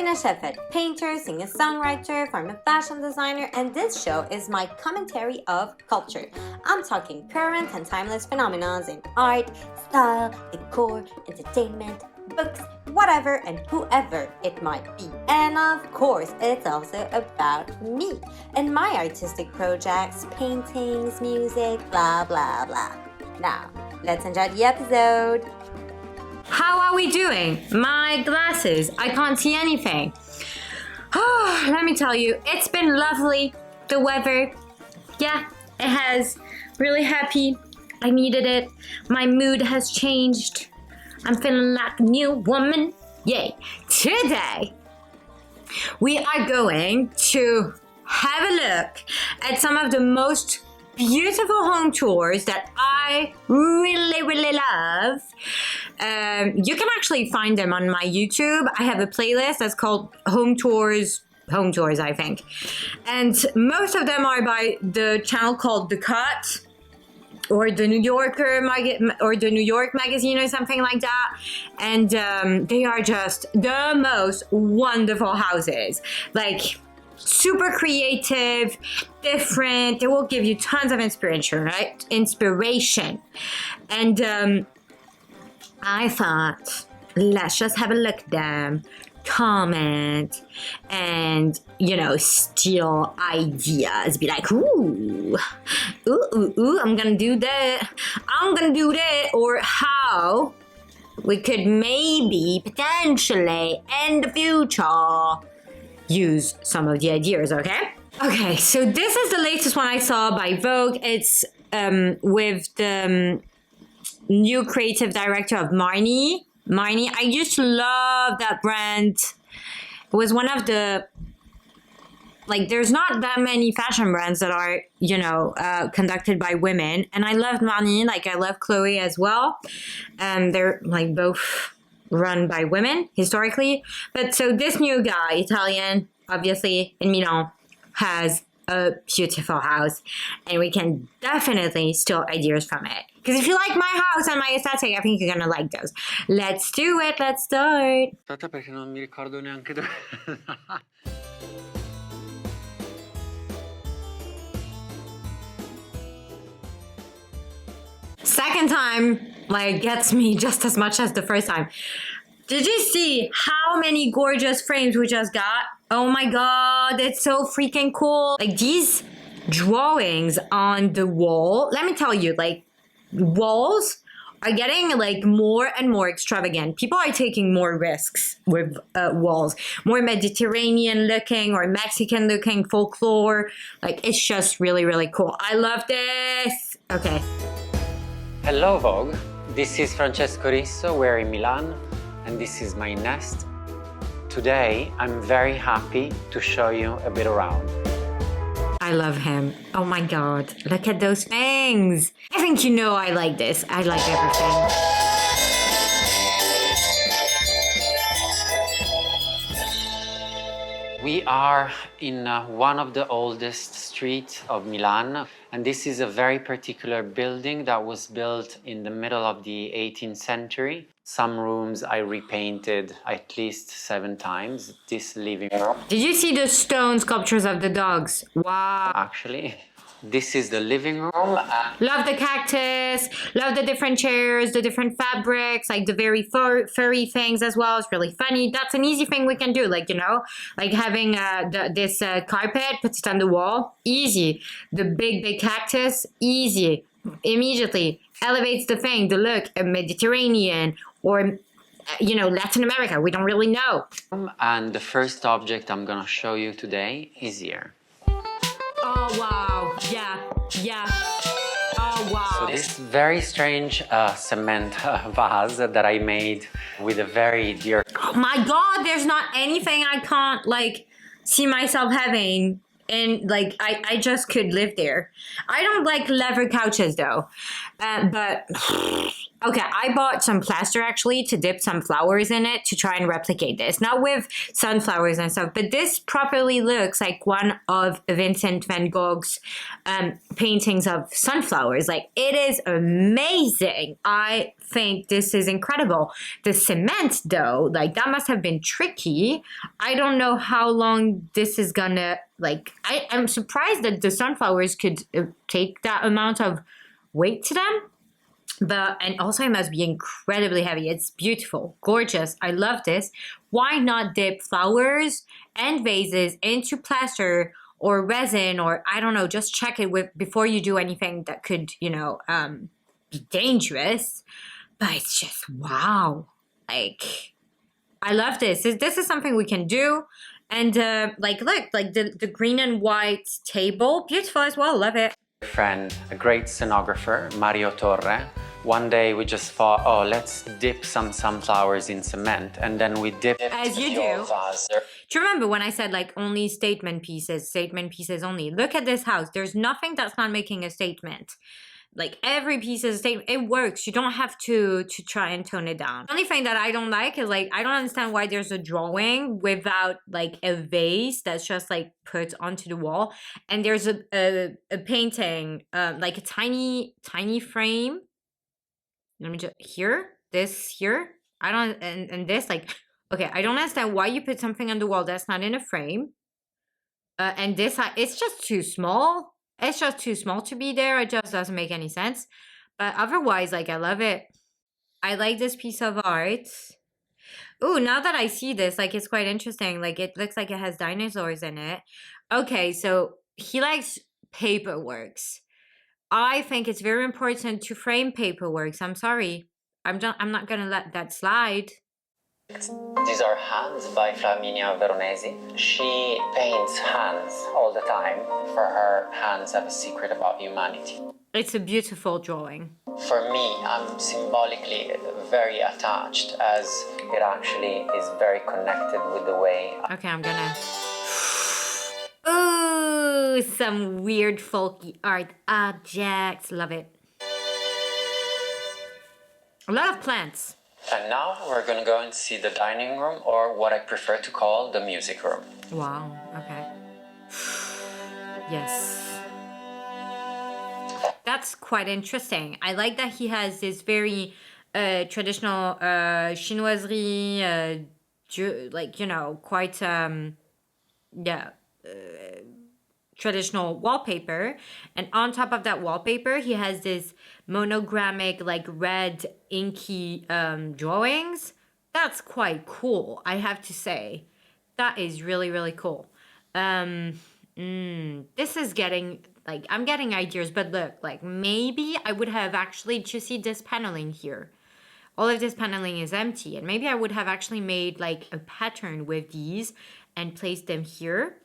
Martina Shepard, painter, singer-songwriter, former fashion designer, and this show is my commentary of culture. I'm talking current and timeless phenomena in art, style, decor, entertainment, books, whatever and whoever it might be. And of course, it's also about me and my artistic projects, paintings, music, blah blah blah. Now, let's enjoy the episode. How are we doing? My glasses, I can't see anything. Oh, let me tell you, it's been lovely. The weather, yeah, it has. Really happy. I needed it. My mood has changed. I'm feeling like a new woman. Yay. Today, we are going to have a look at some of the most beautiful home tours that I really love. You can actually find them on my YouTube. I have a playlist that's called Home Tours, I think. And most of them are by the channel called The Cut or the New Yorker or the New York Magazine or something like that. And they are just the most wonderful houses. Like, super creative, different. They will give you tons of inspiration, right? Inspiration. And I thought, let's just have a look at them, comment, and, steal ideas. Be like, ooh, I'm gonna do that. Or how we could maybe, potentially, in the future, use some of the ideas, okay? Okay, so this is the latest one I saw by Vogue. It's with the new creative director of Marni. I used to love that brand. It was one of the, there's not that many fashion brands that are, conducted by women. And I loved Marni, I love Chloe as well. They're both run by women historically. But so this new guy, Italian, obviously in Milan, has a beautiful house, and we can definitely steal ideas from it. Because if you like my house and my aesthetic, I think you're gonna like those. Let's do it, let's start. Aspetta, perché non mi ricordo neanche dove. Second time, gets me just as much as the first time. Did you see how many gorgeous frames we just got? Oh my god, it's so freaking cool. These drawings on the wall, let me tell you, walls are getting more and more extravagant. People are taking more risks with walls. More Mediterranean looking or Mexican looking folklore. It's just really, really cool. I love this. Okay. Hello Vogue, this is Francesco Riso, we're in Milan, and this is my nest. Today, I'm very happy to show you a bit around. I love him. Oh my god, look at those things. I think I like this. I like everything. We are in one of the oldest streets of Milan, and this is a very particular building that was built in the middle of the 18th century. Some rooms I repainted at least 7 times. This living room. Did you see the stone sculptures of the dogs? Wow. Actually, this is the living room. Love the cactus, love the different chairs, the different fabrics, the very furry things as well. It's really funny. That's an easy thing we can do, having this carpet, put it on the wall, easy. The big cactus, easy. Immediately elevates the thing, the look, Mediterranean or Latin America. We don't really know. And the first object I'm gonna show you today is here. Oh wow, yeah. Oh wow. So this very strange cement vase that I made with a very dear. Oh my god, there's not anything I can't see myself having And like I just could live there. I don't like leather couches though, but okay, I bought some plaster actually to dip some flowers in it to try and replicate this, not with sunflowers and stuff, but this properly looks like one of Vincent van Gogh's paintings of sunflowers. Like, it is amazing. I think this is incredible. The cement though, like, that must have been tricky. I don't know how long this is gonna, like, I'm surprised that the sunflowers could take that amount of weight to them. But, and also it must be incredibly heavy. It's beautiful, gorgeous. I love this. Why not dip flowers and vases into plaster or resin, or I don't know, just check it with before you do anything that could, you know, be dangerous. But it's just, wow. Like, I love this. This is something we can do. And like, look, like the green and white table, beautiful as well. Love it. Friend, a great scenographer, Mario Torre. One day we just thought, oh, let's dip some sunflowers in cement, and then we dipped as you do. Vase. Do you remember when I said like only statement pieces only? Look at this house. There's nothing that's not making a statement. Like, every piece is a statement. It works. You don't have to try and tone it down. The only thing that I don't like is, like, I don't understand why there's a drawing without like a vase that's just like put onto the wall, and there's a painting, like a tiny frame. Let me just this here. I don't, and this, like, okay, I don't understand why you put something on the wall that's not in a frame. And this, it's just too small. It's just too small to be there. It just doesn't make any sense. But otherwise, like, I love it. I like this piece of art. Ooh, now that I see this, like, it's quite interesting. Like, it looks like it has dinosaurs in it. Okay, so he likes paperworks. I think it's very important to frame paperworks. I'm sorry. I'm not gonna let that slide. These are hands by Flaminia Veronesi. She paints hands all the time. For her, hands have a secret about humanity. It's a beautiful drawing. For me, I'm symbolically very attached, as it actually is very connected with the way. Okay, I'm gonna... Ooh, some weird folky art objects. Love it. A lot of plants. And now we're gonna go and see the dining room, or what I prefer to call the music room. Wow, okay. Yes. That's quite interesting. I like that he has this very traditional chinoiserie, like, you know, quite, traditional wallpaper, and on top of that wallpaper he has this monogrammic, like, red inky drawings. That's quite cool, I have to say. That is really, really cool. This is getting, like, I'm getting ideas, but look, like, maybe I would have actually, to see this paneling here, all of this paneling is empty, and maybe I would have actually made like a pattern with these and placed them here,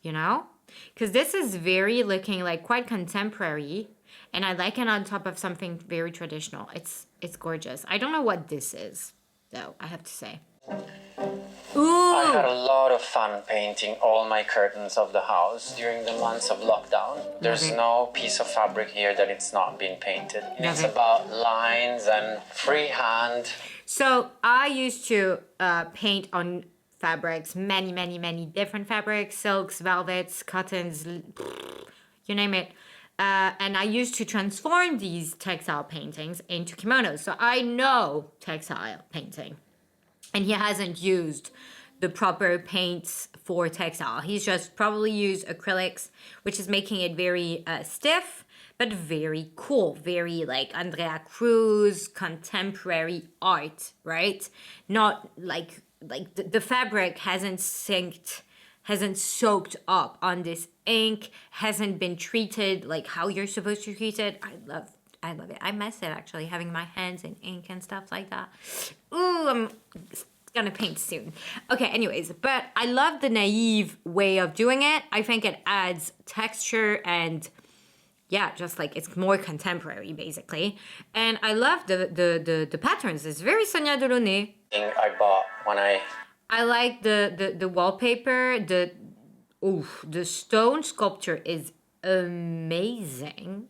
you know? Because this is very looking like quite contemporary, and I like it on top of something very traditional. It's gorgeous. I don't know what this is, though, I have to say. Ooh! I had a lot of fun painting all my curtains of the house during the months of lockdown. There's no piece of fabric here that it's not been painted. It's about lines and freehand. So I used to paint on fabrics, many different fabrics, silks, velvets, cottons, you name it. And I used to transform these textile paintings into kimonos. So I know textile painting. And he hasn't used the proper paints for textile. He's just probably used acrylics, which is making it very stiff, but very cool. Very like Andrea Cruz, contemporary art, right? Not like the fabric hasn't soaked up on this ink, hasn't been treated like how you're supposed to treat it. I love it. I miss it, actually, having my hands in ink and stuff like that. Ooh, I'm gonna paint soon. Okay, anyways, but I love the naive way of doing it. I think it adds texture and, yeah, just like it's more contemporary, basically. And I love the patterns. It's very Sonia Delaunay. I bought when I like the wallpaper, the oof, the stone sculpture is amazing.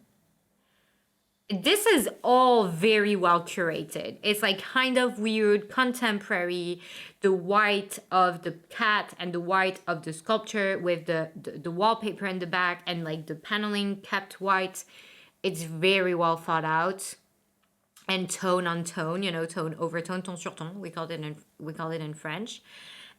This is all very well curated. It's like kind of weird, contemporary, the white of the cat and the white of the sculpture with the wallpaper in the back and like the paneling kept white. It's very well thought out. And tone on tone, you know, tone over tone, ton sur ton. We call it in French.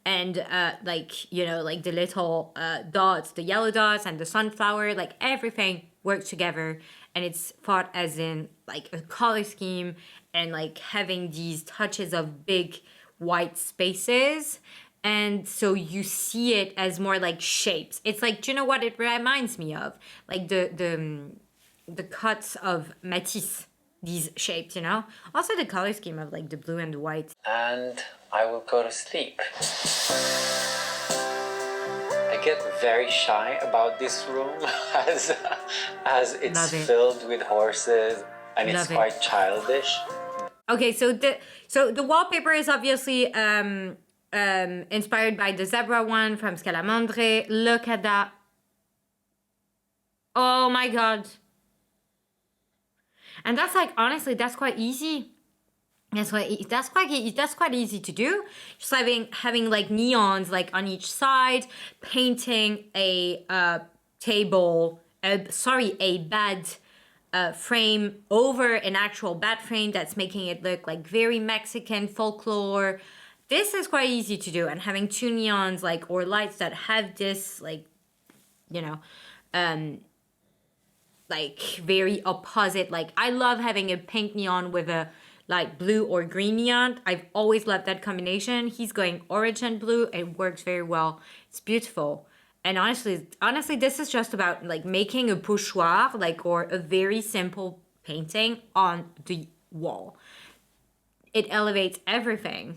And like, you know, like the little dots, the yellow dots and the sunflower, like everything works together, and it's thought as in like a color scheme and like having these touches of big white spaces. And so you see it as more like shapes. It's like, do you know what it reminds me of? Like the cuts of Matisse, these shapes, you know? Also the color scheme of like the blue and the white. And I will go to sleep. I get very shy about this room as it's filled with horses and it's quite childish. Okay, so the wallpaper is obviously inspired by the zebra one from Scalamandre. Look at that. Oh my god. And that's like, honestly, that's quite easy. That's quite easy to do. Just having like neons like on each side, painting a bed frame over an actual bed frame that's making it look like very Mexican folklore. This is quite easy to do, and having two neons like or lights that have this like, you know, like very opposite. Like I love having a pink neon with a like blue or green neon. I've always loved that combination. He's going orange and blue. It works very well. It's beautiful. And honestly, this is just about like making a pochoir, like, or a very simple painting on the wall. It elevates everything.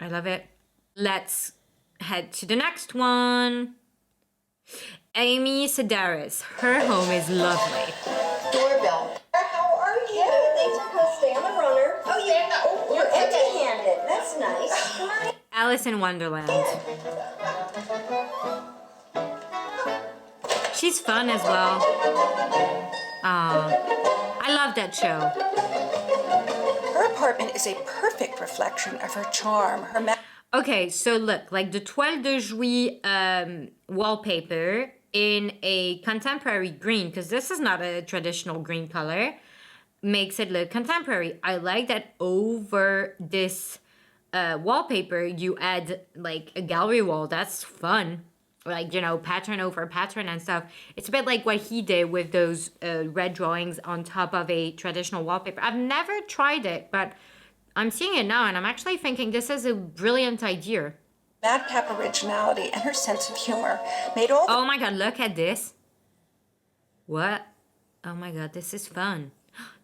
I love it. Let's head to the next one. Amy Sedaris. Her home is lovely. Doorbell. How are you? Thanks for coming. Stay on the runner. Oh, you're empty-handed. That's nice. Come on. Alice in Wonderland. She's fun as well. I love that show. Her apartment is a perfect reflection of her charm. Okay, so look, like the Toile de Jouy wallpaper in a contemporary green, because this is not a traditional green color, makes it look contemporary. I like that over this wallpaper, you add like a gallery wall. That's fun. Like, you know, pattern over pattern and stuff. It's a bit like what he did with those red drawings on top of a traditional wallpaper. I've never tried it, but I'm seeing it now and I'm actually thinking this is a brilliant idea. Madcap originality and her sense of humor made all Oh my god, look at this. What? Oh my god, this is fun.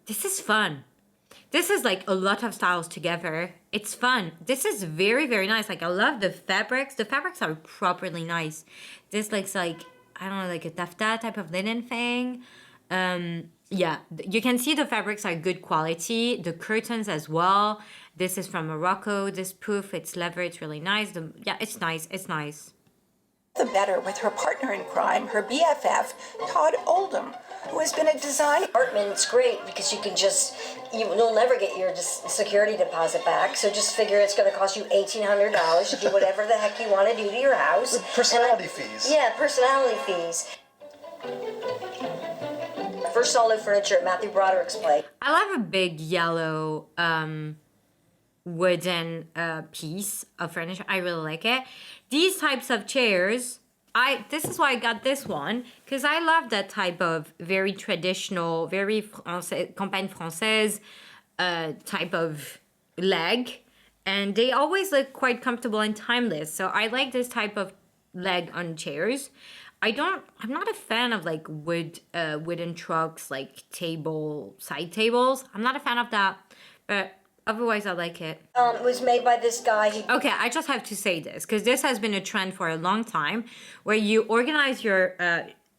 This is fun. This is like a lot of styles together. It's fun. This is very, very nice. Like, I love the fabrics. The fabrics are properly nice. This looks like, I don't know, like a taffeta type of linen thing. Yeah, you can see the fabrics are good quality. The curtains as well. This is from Morocco. This poof, it's leather. It's really nice. Yeah, it's nice. It's nice. the better with her partner in crime, her BFF, Todd Oldham, who has been a design Apartment's great because you can just, you'll never get your security deposit back, so just figure it's going to cost you $1,800 to do whatever the heck you want to do to your house. Personality fees. Yeah, personality fees. First solid furniture at Matthew Broderick's place. I love a big yellow wooden piece of furniture. I really like it. These types of chairs, this is why I got this one, because I love that type of very traditional, very campagne française type of leg, and they always look quite comfortable and timeless. So I like this type of leg on chairs. I'm not a fan of like wooden trucks, like side tables. I'm not a fan of that, but otherwise I like it. It was made by this guy. Okay, I just have to say this, because this has been a trend for a long time, where you organize your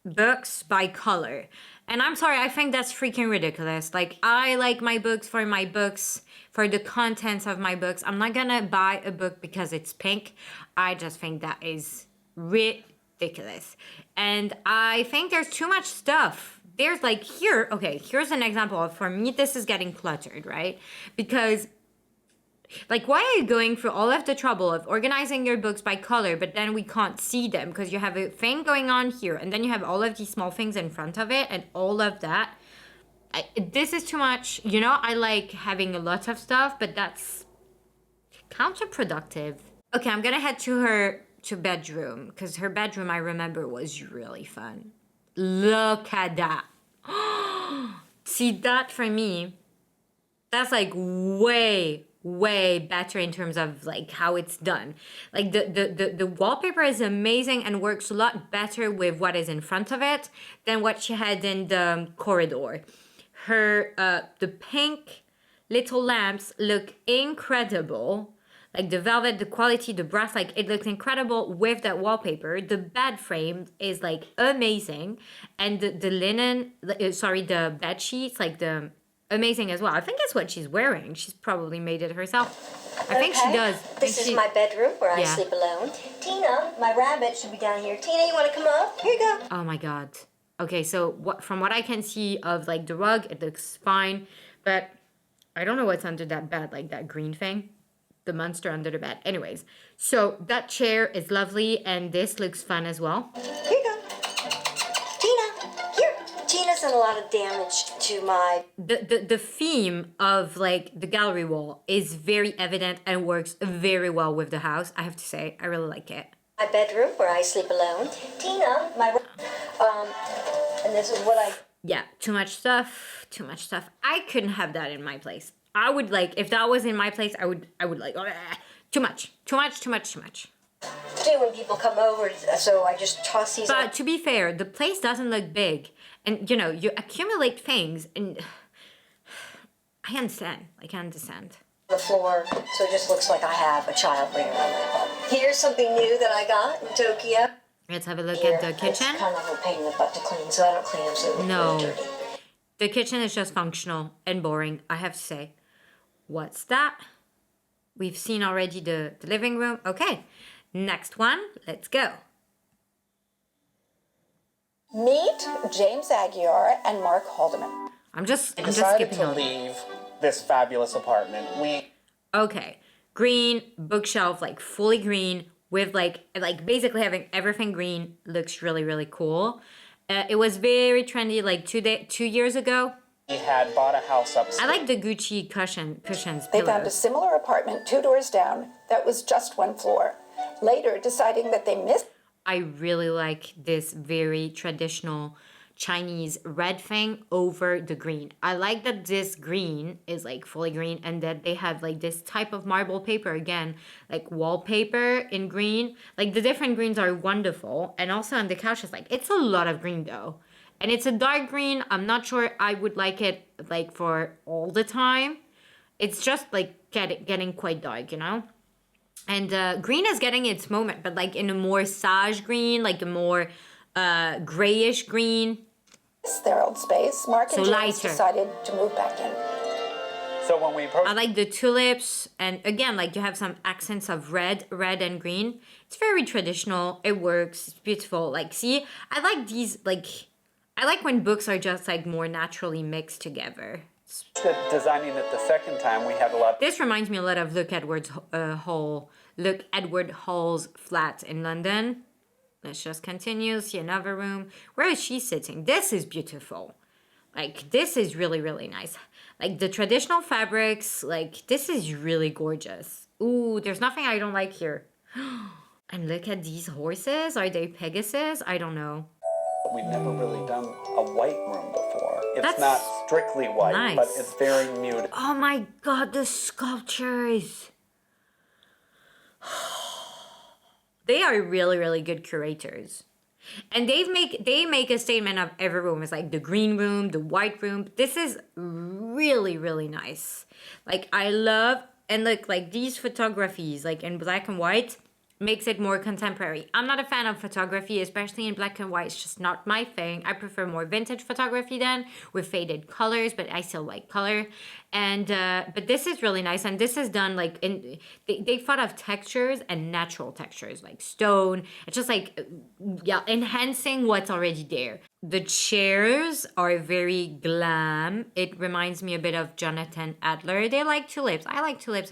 books by color. And I'm sorry, I think that's freaking ridiculous. Like, I like my books, for the contents of my books. I'm not gonna buy a book because it's pink. I just think that is ridiculous. ridiculous. And I think there's too much stuff. There's like here, okay, here's an example of, for me, this is getting cluttered, right? Because like, why are you going through all of the trouble of organizing your books by color, but then we can't see them because you have a thing going on here, and then you have all of these small things in front of it, and all of that. This is too much. You know, I like having a lot of stuff, but that's counterproductive. Okay, I'm gonna head to her bedroom, because her bedroom, I remember, was really fun. Look at that. See, that for me, that's like way better in terms of like how it's done. Like the wallpaper is amazing and works a lot better with what is in front of it than what she had in the corridor. Her the pink little lamps look incredible. Like the velvet, the quality, the brass, like it looks incredible with that wallpaper. The bed frame is like amazing, and the linen, the bed sheets, like the amazing as well. I think it's what she's wearing. She's probably made it herself. I think she does. This is my bedroom where I sleep alone. Tina, my rabbit, should be down here. Tina, you want to come up? Here you go. Oh my god. Okay, so from what I can see of like the rug, it looks fine, but I don't know what's under that bed, like that green thing. The monster under the bed. Anyways, so that chair is lovely, and this looks fun as well. Here you go. Tina, here. Tina's done a lot of damage to my... The theme of like the gallery wall is very evident and works very well with the house. I have to say, I really like it. My bedroom where I sleep alone. Tina, my... and this is what I... Yeah, too much stuff. I couldn't have that in my place. I would like, if that was in my place, I would like, too much. Do when people come over, so I just toss these. But to be fair, the place doesn't look big, and you know, you accumulate things, and I understand. The floor, so it just looks like I have a child laying around my home. Here's something new that I got in Tokyo. Let's have a look at the kitchen. It's kind of a pain in the butt to clean, so I don't clean them so they're really dirty. The kitchen is just functional and boring, I have to say. What's that? We've seen already the living room. Okay, next one. Let's go. Meet James Aguiar and Mark Haldeman. I'm just decided skipping to leave this fabulous apartment. Okay, green bookshelf, like fully green with like basically having everything green. Looks really cool. It was very trendy like 2 years ago. We had bought a house upstairs. I like the Gucci cushions. They found a similar apartment 2 doors down that was just 1 floor. Later, deciding that they missed. I really like this very traditional Chinese red thing over the green. I like that this green is like fully green, and that they have like this type of marble paper again, like wallpaper in green. Like the different greens are wonderful, and also on the couch is like, it's a lot of green though. And it's a dark green. I'm not sure I would like it like for all the time. It's just like getting quite dark, you know? And green is getting its moment, but like in a more sage green, like a more grayish green. Their old space. Mark and James lighter. decided to move back in. So when we approached, I like the tulips, and again, like you have some accents of red and green. It's very traditional. It works. It's beautiful. Like, see, I like these, like, I like when books are just like more naturally mixed together. designing it the second time, we had a lot. This reminds me a lot of Look Edward Hall's flat in London. Let's just continue. See another room. Where is she sitting? This is beautiful. Like, this is really nice. Like, the traditional fabrics, like, this is really gorgeous. Ooh, there's nothing I don't like here. And look at these horses. Are they Pegasus? I don't know. We've never really done a white room before. It's That's not strictly white, nice. but it's very muted. Oh my god, the sculptures. They are really good curators. And they make a statement of every room. It's like the green room, the white room. This is really nice. Like, I love, and look, like these photographies, like in black and white, makes it more contemporary. I'm not a fan of photography, especially in black and white. It's just not my thing. I prefer more vintage photography then with faded colors, but I still like color. And but this is really nice, and this is done like in they thought of textures and natural textures like stone. It's just like yeah, enhancing what's already there. The chairs are very glam. It reminds me a bit of Jonathan Adler. They like tulips. I like tulips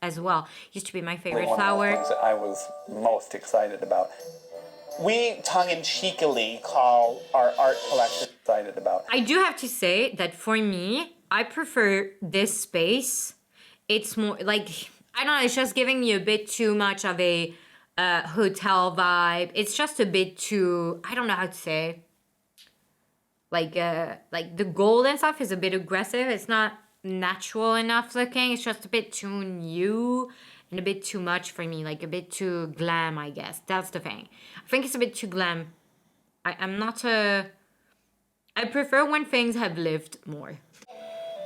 as well. Used to be my favorite One of the flower. things that I was most excited about. We tongue-in-cheekily call our art collection. Excited about. I do have to say that for me, I prefer this space. It's more like, I don't know, it's just giving me a bit too much of a hotel vibe. It's just a bit too, I don't know how to say. Like the gold and stuff is a bit aggressive. It's not natural enough looking. It's just a bit too new and a bit too much for me. Like a bit too glam, I guess. That's the thing. I think it's a bit too glam. I'm not a... I prefer when things have lived more.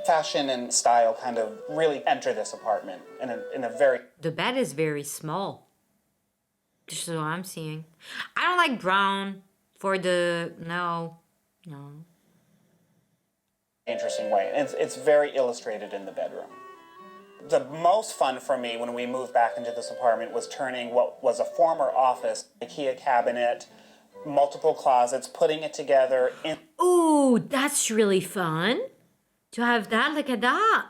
Fashion and style kind of really enter this apartment in a very... The bed is very small. This is what I'm seeing. I don't like brown for the... No. interesting way. It's very illustrated in the bedroom. The most fun for me when we moved back into this apartment was turning what was a former office, IKEA cabinet, multiple closets, putting it together in... Ooh, that's really fun. To have that, look at that.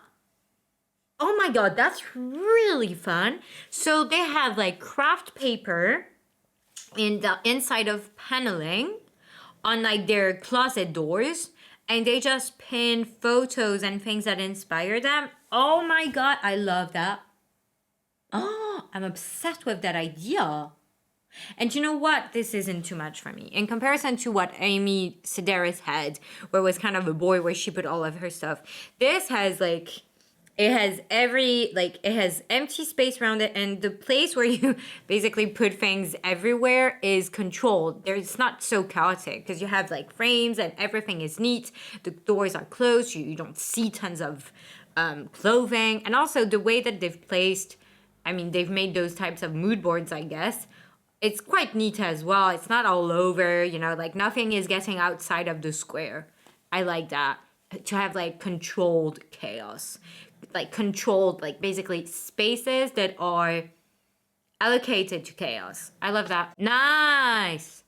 Oh my god, that's really fun. So they have like craft paper in the inside of paneling on like their closet doors, and they just pin photos and things that inspire them. Oh my god, I love that. Oh, I'm obsessed with that idea. And you know what? This isn't too much for me. In comparison to what Amy Sedaris had, where it was kind of a boy where she put all of her stuff. This has like, it has it has empty space around it, and the place where you basically put things everywhere is controlled. It's not so chaotic because you have like frames and everything is neat. The doors are closed. You don't see tons of clothing. And also the way that they've placed, I mean, they've made those types of mood boards, I guess. It's quite neat as well. It's not all over, you know, like nothing is getting outside of the square. I like that. To have like controlled chaos. Like controlled, like basically spaces that are allocated to chaos. I love that. Nice.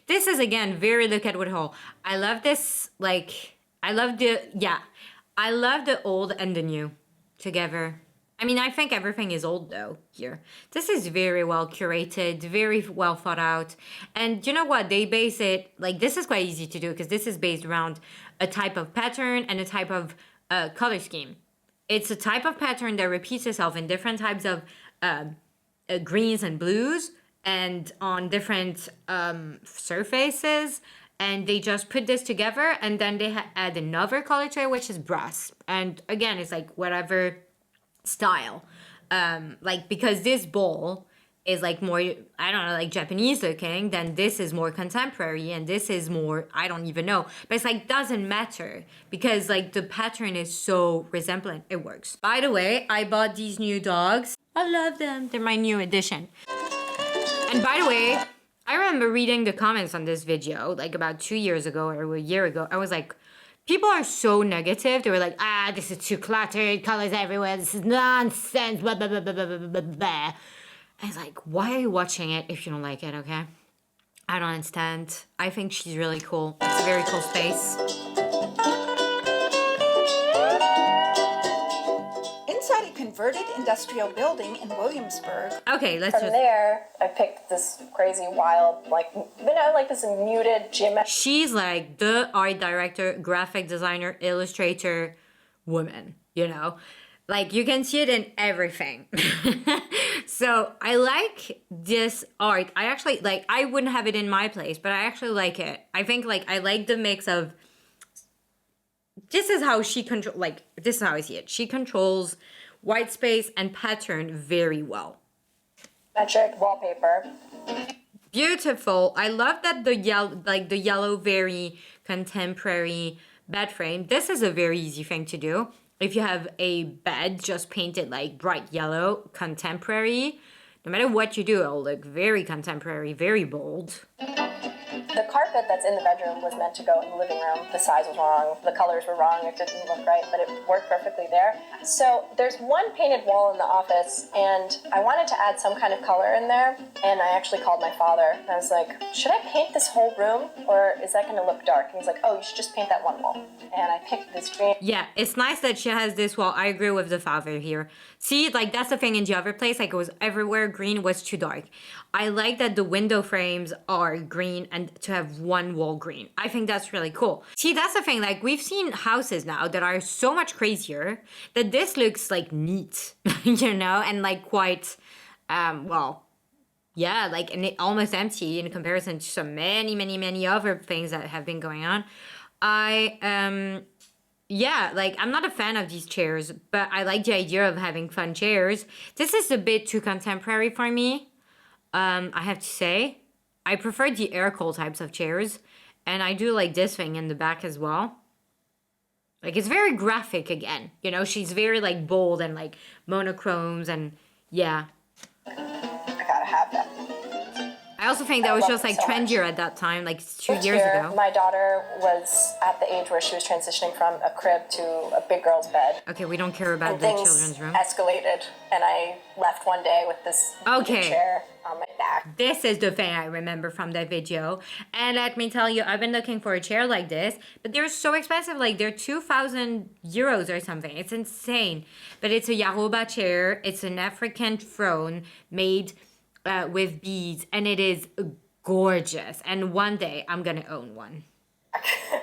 This is again very look at Woodhull. I love this, like, I love the old and the new together. I mean, I think everything is old though here. This is very well curated, very well thought out. And you know what? They base it, like this is quite easy to do because this is based around a type of pattern and a type of color scheme. It's a type of pattern that repeats itself in different types of greens and blues and on different surfaces. And they just put this together and then they add another color to it, which is brass. And again, it's like whatever style, like because this bowl is like more, I don't know, like Japanese looking, then this is more contemporary and this is more, I don't even know, but it's like doesn't matter because like the pattern is so resemblant. It works. By the way, I bought these new dogs. I love them. They're my new addition. And by the way, I remember reading the comments on this video like about 2 years ago or a year ago. I was like, people are so negative. They were like, this is too cluttered, colors everywhere, this is nonsense, blah, blah, blah, blah, blah, blah, blah, blah. I was like, why are you watching it if you don't like it, okay? I don't understand. I think she's really cool. It's a very cool space. Inside a converted industrial building in Williamsburg. Okay, let's From there, I picked this crazy, wild, like this muted gym. She's like the art director, graphic designer, illustrator woman, you know? Like, you can see it in everything. So, I like this art. I actually, like, I wouldn't have it in my place, but I actually like it. I think, like, I like the mix of... This is how she controls... Like, this is how I see it. She controls white space and pattern very well. Metric wallpaper. Beautiful. I love that the yellow, very contemporary bed frame. This is a very easy thing to do. If you have a bed just painted like bright yellow, contemporary, no matter what you do, it'll look very contemporary, very bold. The carpet that's in the bedroom was meant to go in the living room. The size was wrong, the colors were wrong, it didn't look right, but it worked perfectly there. So there's one painted wall in the office, and I wanted to add some kind of color in there, and I actually called my father. I was like, should I paint this whole room, or is that going to look dark? And he's like, oh, you should just paint that one wall. And I picked this green. Yeah, it's nice that she has this wall. I agree with the father here. See, like, that's the thing in the other place. Like, it was everywhere. Green was too dark. I like that the window frames are green and to have one wall green. I think that's really cool. See, that's the thing. Like, we've seen houses now that are so much crazier that this looks, like, neat, you know? And, like, quite, well, yeah, like, and almost empty in comparison to so many other things that have been going on. Yeah, like, I'm not a fan of these chairs, but I like the idea of having fun chairs. This is a bit too contemporary for me, I have to say. I prefer the air-cool types of chairs, and I do like this thing in the back as well. Like, it's very graphic again, you know? She's very, like, bold and, like, monochromes, and, yeah. I gotta have that. I also think that was just, like, trendier at that time, like, 2 years ago. My daughter was at the age where she was transitioning from a crib to a big girl's bed. Okay, we don't care about And the things children's room. escalated, and I left one day with this Okay. chair on my back. This is the thing I remember from that video. And let me tell you, I've been looking for a chair like this, but they're so expensive. Like, they're 2,000 euros or something. It's insane. But it's a Yaroba chair. It's an African throne made with beads, and it is gorgeous. And one day, I'm gonna own one.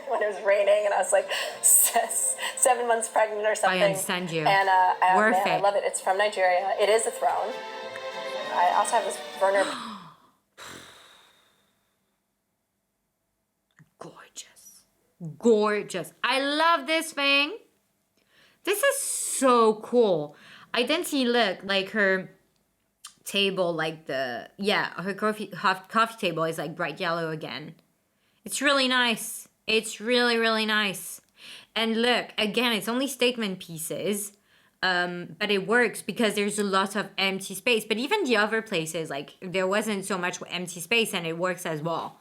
When it was raining, and I was like 7 months pregnant or something. I understand you. And Worth man, I it. love it. It's from Nigeria. It is a throne. I also have this Werner. Gorgeous. Gorgeous. I love this thing. This is so cool. I didn't see, look, like her table, like her coffee table is like bright yellow again. It's really nice. It's really nice. And look, again, it's only statement pieces, but it works because there's a lot of empty space. But even the other places, like, there wasn't so much empty space, and it works as well.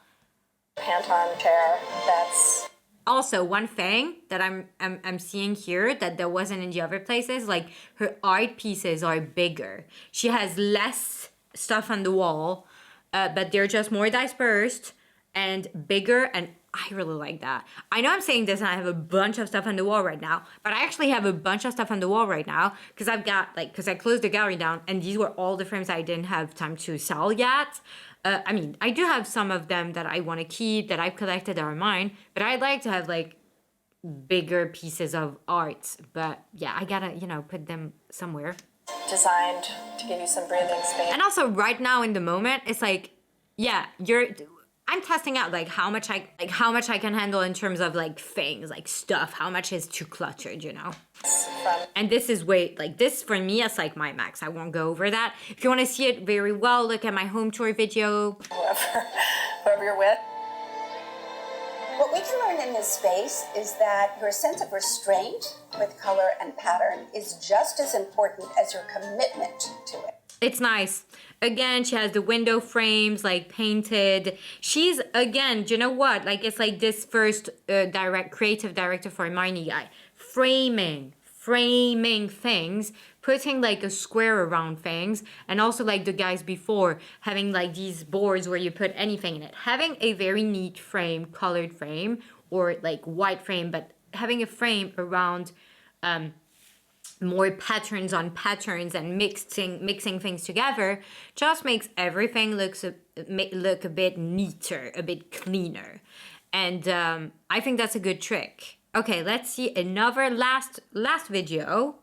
Panton chair that's Also, one thing that I'm seeing here that there wasn't in the other places, like, her art pieces are bigger. She has less stuff on the wall, but they're just more dispersed and bigger, and I really like that. I know I'm saying this and I have a bunch of stuff on the wall right now, but I actually have a bunch of stuff on the wall right now because because I closed the gallery down, and these were all the frames I didn't have time to sell yet. I mean, I do have some of them that I want to keep, that I've collected that are mine, but I'd like to have, like, bigger pieces of art. But, yeah, I gotta, put them somewhere. designed to give you some breathing space. And also, right now in the moment, it's like, yeah, I'm testing out like how much I can handle in terms of like things, like stuff, how much is too cluttered, And this is this for me is like my max. I won't go over that. If you want to see it very well, look at my home tour video. Whoever you're with. What we can learn in this space is that your sense of restraint with color and pattern is just as important as your commitment to it. It's nice. Again, she has the window frames like painted. She's, again, you know what? Like, it's like this first creative director for Marnie guy. Framing things, putting like a square around things, and also like the guys before, having like these boards where you put anything in it. Having a very neat frame, colored frame, or like white frame, but having a frame around more patterns on patterns and mixing things together just makes everything look a bit neater, a bit cleaner. And I think that's a good trick. Okay, let's see another last video.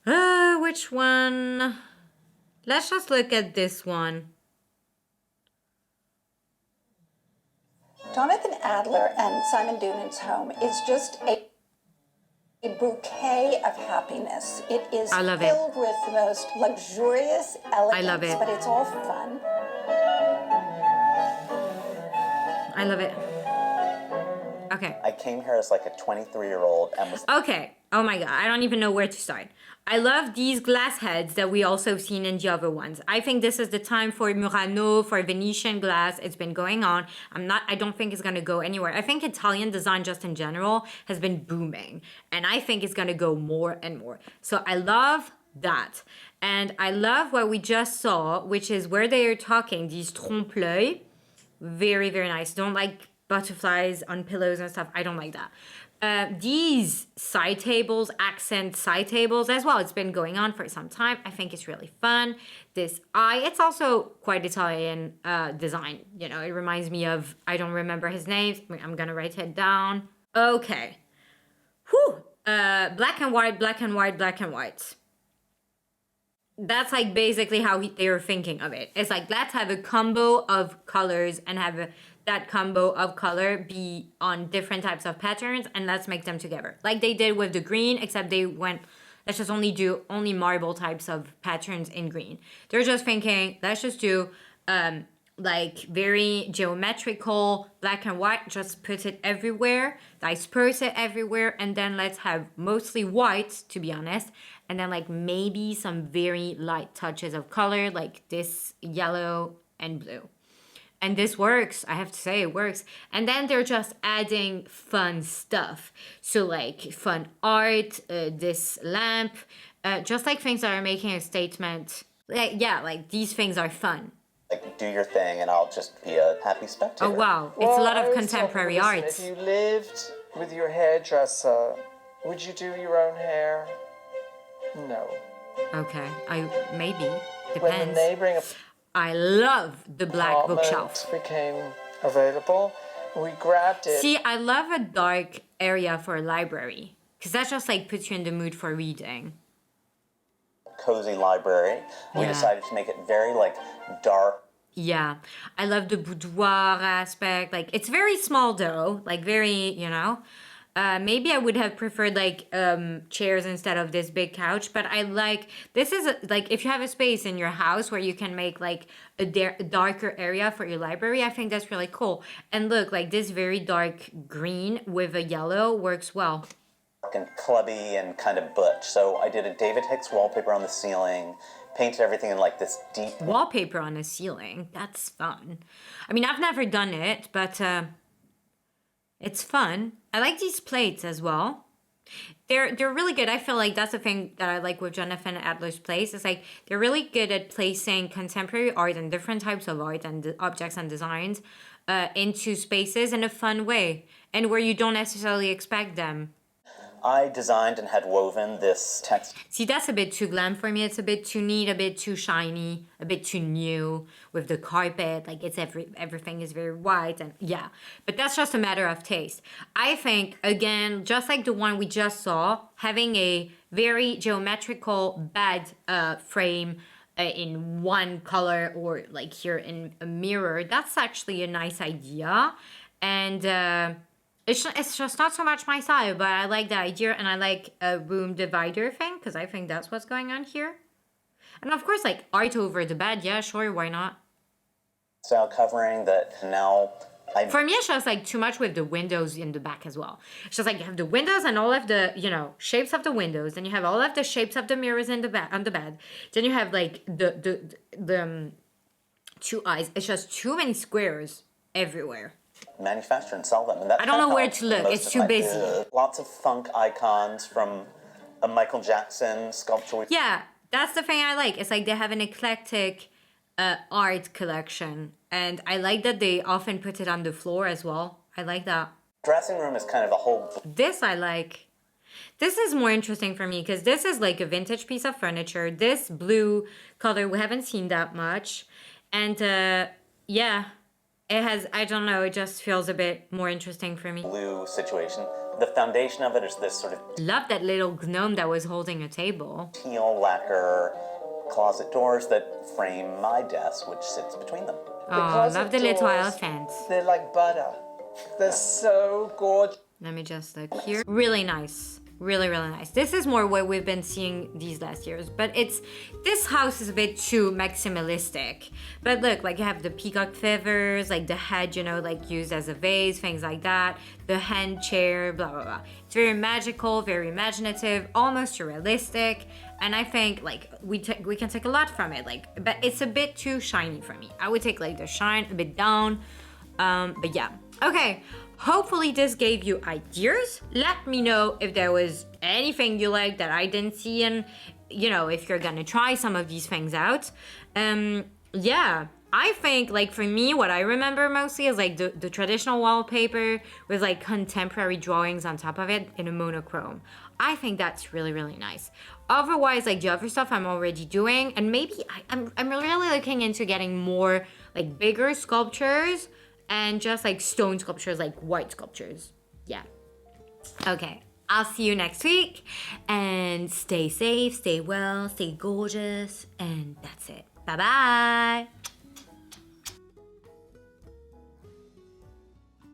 Which one? Let's just look at this one. Jonathan Adler and Simon Doonan's home is just a bouquet of happiness. It is filled with the most luxurious elegance, I love it. But it's all fun. I love it. Okay. I came here as like a 23-year-old and was... Okay. Oh my god, I don't even know where to start. I love these glass heads that we also seen in the other ones. I think this is the time for Murano, for Venetian glass. It's been going on. I don't think it's gonna go anywhere. I think Italian design just in general has been booming. And I think it's gonna go more and more. So I love that. And I love what we just saw, which is where they are talking, these trompe-l'œil. Very, very nice. Don't like butterflies on pillows and stuff. I don't like that. These side tables, accent side tables as well. It's been going on for some time. I think it's really fun. This eye, it's also quite Italian design. You know, it reminds me of, I don't remember his name. I'm gonna write it down. Okay. Whew. Black and white, black and white, black and white. That's like basically how they were thinking of it. It's like, let's have a combo of colors and have that combo of color be on different types of patterns, and let's make them together. Like they did with the green, except they went, let's just do only marble types of patterns in green. They're just thinking, let's just do like very geometrical black and white, just put it everywhere, disperse it everywhere, and then let's have mostly white, to be honest, and then like maybe some very light touches of color, like this yellow and blue. And this works, I have to say, it works. And then they're just adding fun stuff. So like fun art, this lamp, just like things that are making a statement. Like, yeah, like these things are fun. Like, do your thing and I'll just be a happy spectator. Oh, wow. It's a lot of contemporary art. If you lived with your hairdresser, would you do your own hair? No. Okay, maybe. Depends. When the neighboring I love the black bookshelf. Became available, we grabbed it. See, I love a dark area for a library, because that just like puts you in the mood for reading. Cozy library. We decided to make it very like dark. Yeah, I love the boudoir aspect. Like it's very small though, like very, you know. Maybe I would have preferred like chairs instead of this big couch, but I like, this is like if you have a space in your house where you can make like a darker area for your library, I think that's really cool. And look, like this very dark green with a yellow works well. And clubby and kind of butch. So I did a David Hicks wallpaper on the ceiling, painted everything in like this deep wallpaper on the ceiling. That's fun. I mean, I've never done it, but it's fun. I like these plates as well. They're really good. I feel like that's the thing that I like with Jonathan Adler's place. It's like they're really good at placing contemporary art and different types of art and objects and designs into spaces in a fun way and where you don't necessarily expect them. I designed and had woven this text. See, that's a bit too glam for me. It's a bit too neat, a bit too shiny, a bit too new with the carpet. Like it's everything is very white and yeah. But that's just a matter of taste. I think, again, just like the one we just saw, having a very geometrical bed frame in one color or like here in a mirror, that's actually a nice idea. And it's just not so much my style, but I like the idea and I like a room divider thing because I think that's what's going on here. And of course, like art over the bed, yeah, sure, why not? Style covering that now For me, it's just like too much with the windows in the back as well. It's just like you have the windows and all of the, you know, shapes of the windows. Then you have all of the shapes of the mirrors in the on the bed. Then you have like the two eyes. It's just too many squares everywhere. Manufacture and sell them. And that's I don't know where to look. It's too busy. Lots of funk icons from a Michael Jackson sculpture. Yeah, that's the thing I like. It's like they have an eclectic art collection. And I like that they often put it on the floor as well. I like that. Dressing room is kind of a whole... This I like. This is more interesting for me because this is like a vintage piece of furniture. This blue color, we haven't seen that much. And yeah, it has, I don't know, it just feels a bit more interesting for me. Blue situation. The foundation of it is this sort of... Love that little gnome that was holding a table. Teal lacquer closet doors that frame my desk, which sits between them. Oh, love the little elephants. They're like butter. They're so gorgeous. Let me just look here. Really nice. Really, really nice. This is more what we've been seeing these last years, but this house is a bit too maximalistic. But look, like you have the peacock feathers, like the head, you know, like used as a vase, things like that. The hand chair, blah, blah, blah. It's very magical, very imaginative, almost surrealistic. And I think like we can take a lot from it, like, but it's a bit too shiny for me. I would take like the shine a bit down, but yeah. Okay, hopefully this gave you ideas. Let me know if there was anything you like that I didn't see, and you know, if you're gonna try some of these things out. Yeah, I think like for me, what I remember mostly is like the traditional wallpaper with like contemporary drawings on top of it in a monochrome. I think that's really, really nice. Otherwise, like the other stuff I'm already doing, and maybe I'm really looking into getting more like bigger sculptures and just like stone sculptures, like white sculptures. Yeah. Okay, I'll see you next week, and stay safe, stay well, stay gorgeous, and that's it. Bye-bye.